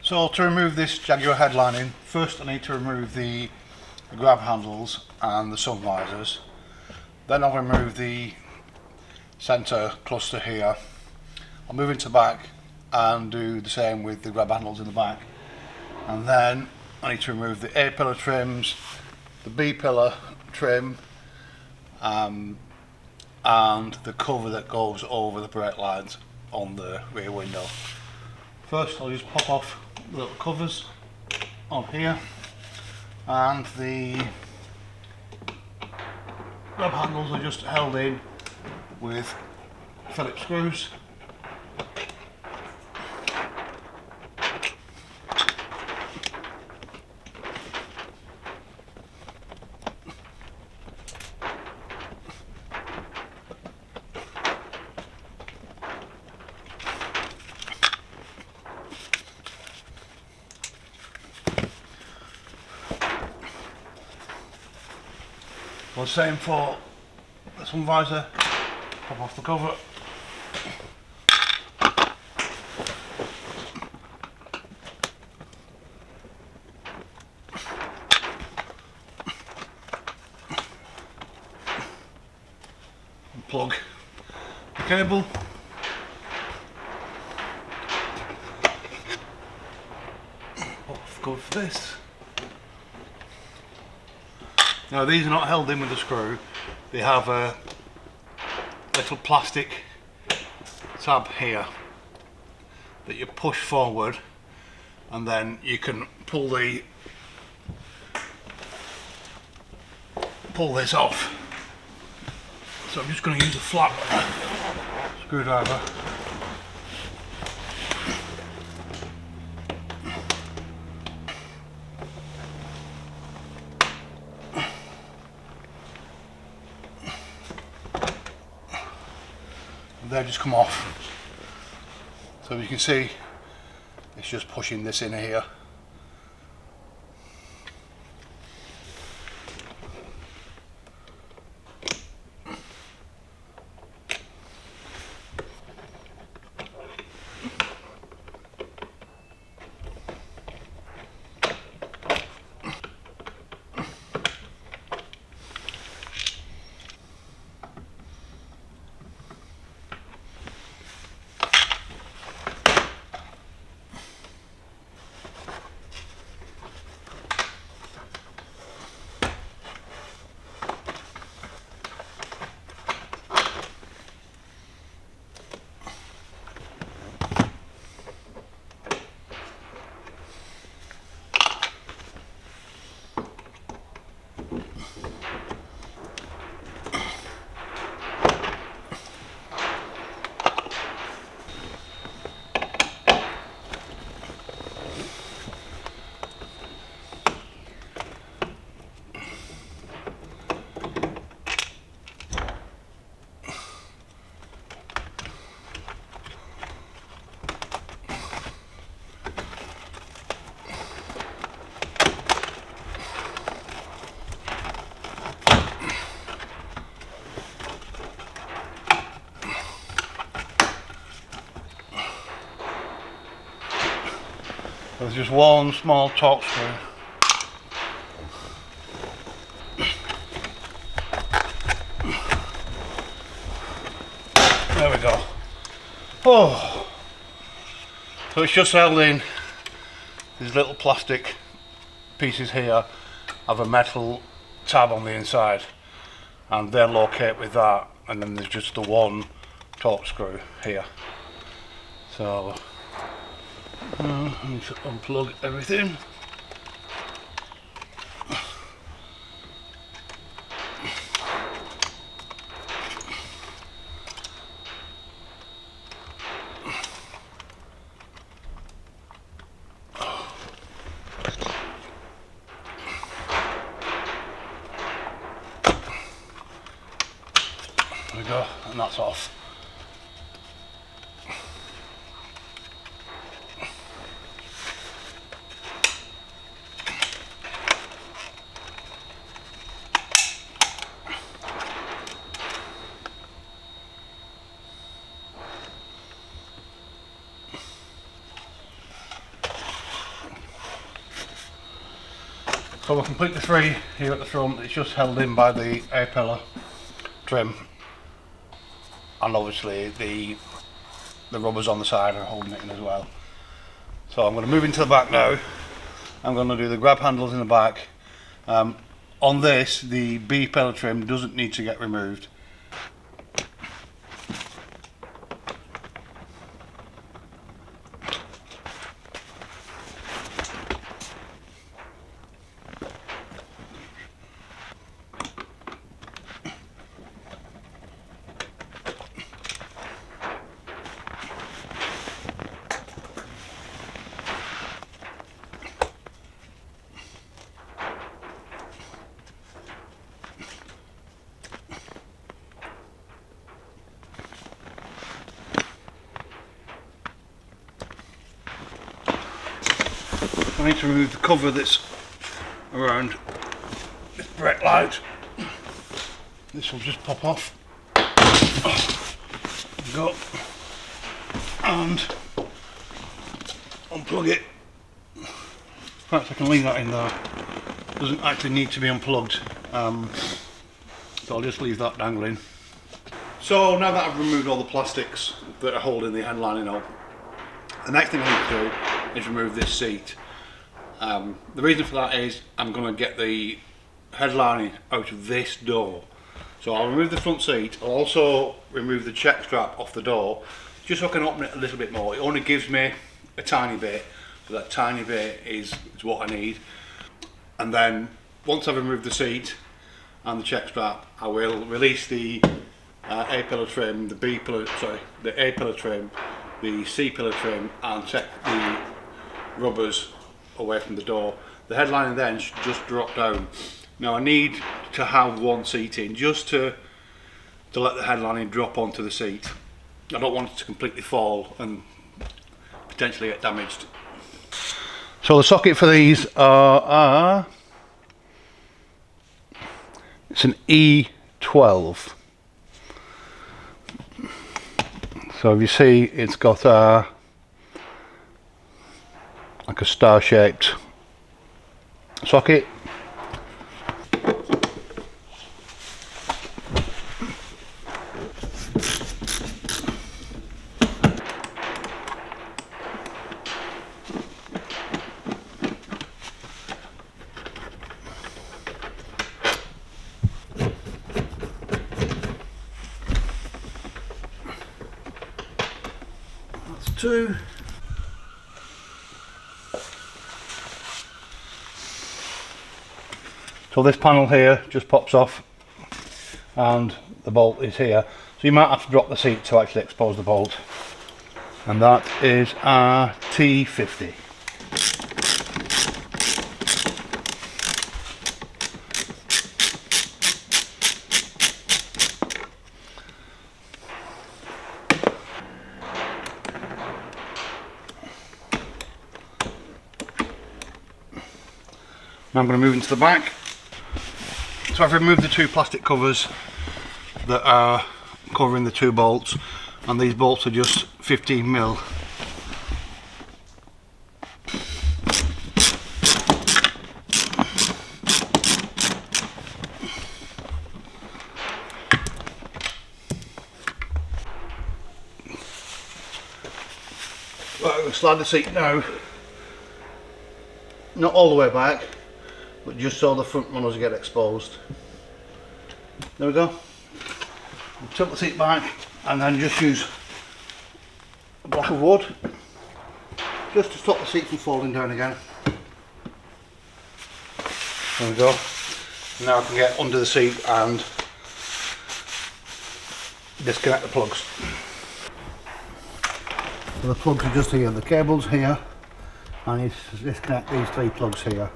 So to remove this Jaguar headlining, first I need to remove the grab handles and the sun visors. Then I'll remove the centre cluster here. I'll move into back and do the same with the grab handles in the back. And then I need to remove the A pillar trims, the B pillar trim, and the cover that goes over the brake lines on the rear window. First I'll just pop off the little covers on here, and the grab handles are just held in with Phillips screws. Well, same for the sun visor. Pop off the cover. Plug the cable. Off the cover for this. Now these are not held in with a screw, they have a little plastic tab here that you push forward, and then you can pull this off. So I'm just going to use a flat screwdriver. They just come off, so you can see it's just pushing this in here. There's just one small torque screw. There we go. Oh, so it's just held in. These little plastic pieces here have a metal tab on the inside, and they'll locate with that, and then there's just the one torque screw here. So I need to unplug everything. There we go, and that's off. So we're completely free here at the front. It's just held in by the A-pillar trim, and obviously the rubbers on the side are holding it in as well. So I'm going to move into the back now. I'm going to do the grab handles in the back. On this, the B-pillar trim doesn't need to get removed. I need to remove the cover that's around this brake light. This will just pop off. Go and unplug it. Perhaps I can leave that in there. It doesn't actually need to be unplugged, so I'll just leave that dangling. So now that I've removed all the plastics that are holding the headlining up, the next thing I need to do is remove this seat. The reason for that is I'm going to get the headlining out of this door. So I'll remove the front seat. I'll also remove the check strap off the door, just so I can open it a little bit more. It only gives me a tiny bit, but that tiny bit is what I need. And then once I've removed the seat and the check strap, I will release the A-pillar trim, the A-pillar trim, the C-pillar trim, and check the rubbers away from the door. The headliner then should just drop down. Now I need to have one seat in just to let the headlining drop onto the seat. I don't want it to completely fall and potentially get damaged. So the socket for these are it's an E12. So if you see, it's got like a star-shaped socket. That's two. So this panel here just pops off and the bolt is here. So you might have to drop the seat to actually expose the bolt. And that is our T50. Now I'm going to move into the back. So I've removed the two plastic covers that are covering the two bolts, and these bolts are just 15mm. Right, I'm going to slide the seat now, not all the way back, but just so the front runners get exposed. There we go. We'll tilt the seat back and then just use a block of wood just to stop the seat from falling down again. There we go. Now I can get under the seat and disconnect the plugs. So the plugs are just here, the cable's here, and you disconnect these three plugs here.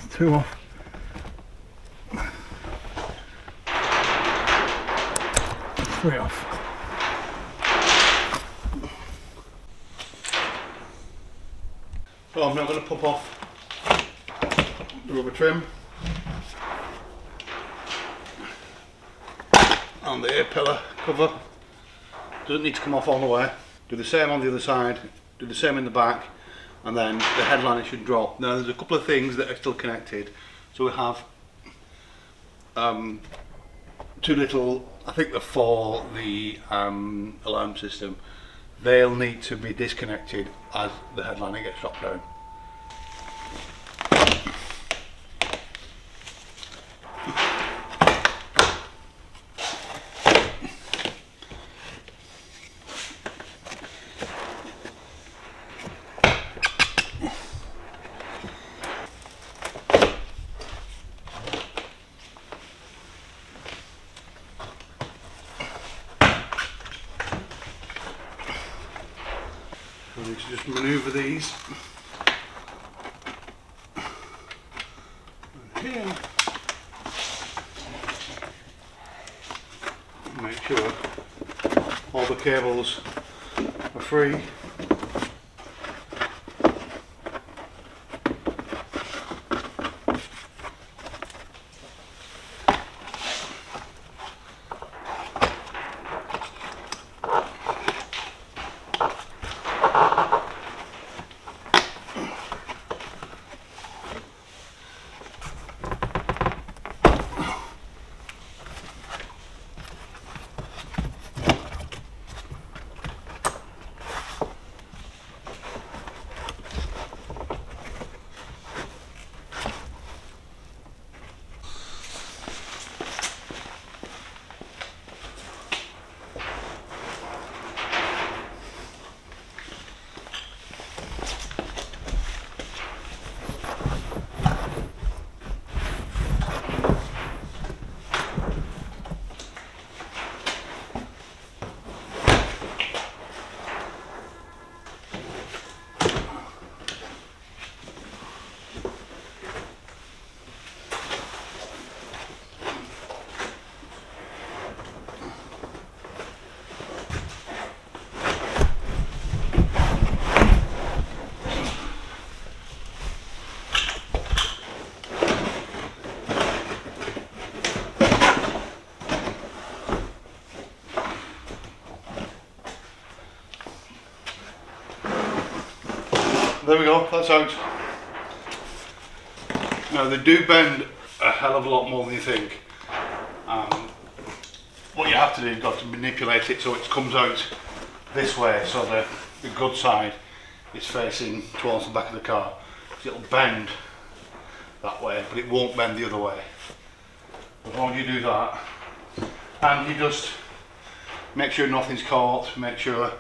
Two off. Three off. So I'm now going to pop off the rubber trim and the A-pillar cover. Doesn't need to come off all the way. Do the same on the other side do the same in the back, and then the headliner should drop. Now there's a couple of things that are still connected. So we have two little, I think they're for the alarm system. They'll need to be disconnected as the headliner gets dropped down. We need to just manoeuvre these. Here. Make sure all the cables are free. There we go, that's out. Now they do bend a hell of a lot more than you think. What you have to do, you've got to manipulate it so it comes out this way, so the good side is facing towards the back of the car. It'll bend that way, but it won't bend the other way. As long as you do that, and you just make sure nothing's caught, make sure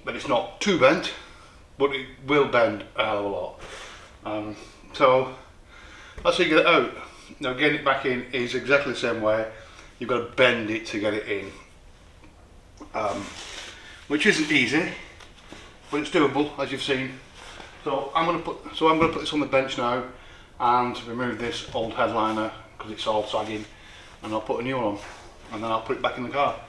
that it's not too bent, but it will bend a hell of a lot. So that's how you get it out. Now getting it back in is exactly the same way. You've got to bend it to get it in, which isn't easy, but it's doable, as you've seen. So I'm going to put this on the bench now and remove this old headliner because it's all sagging, and I'll put a new one on, and then I'll put it back in the car.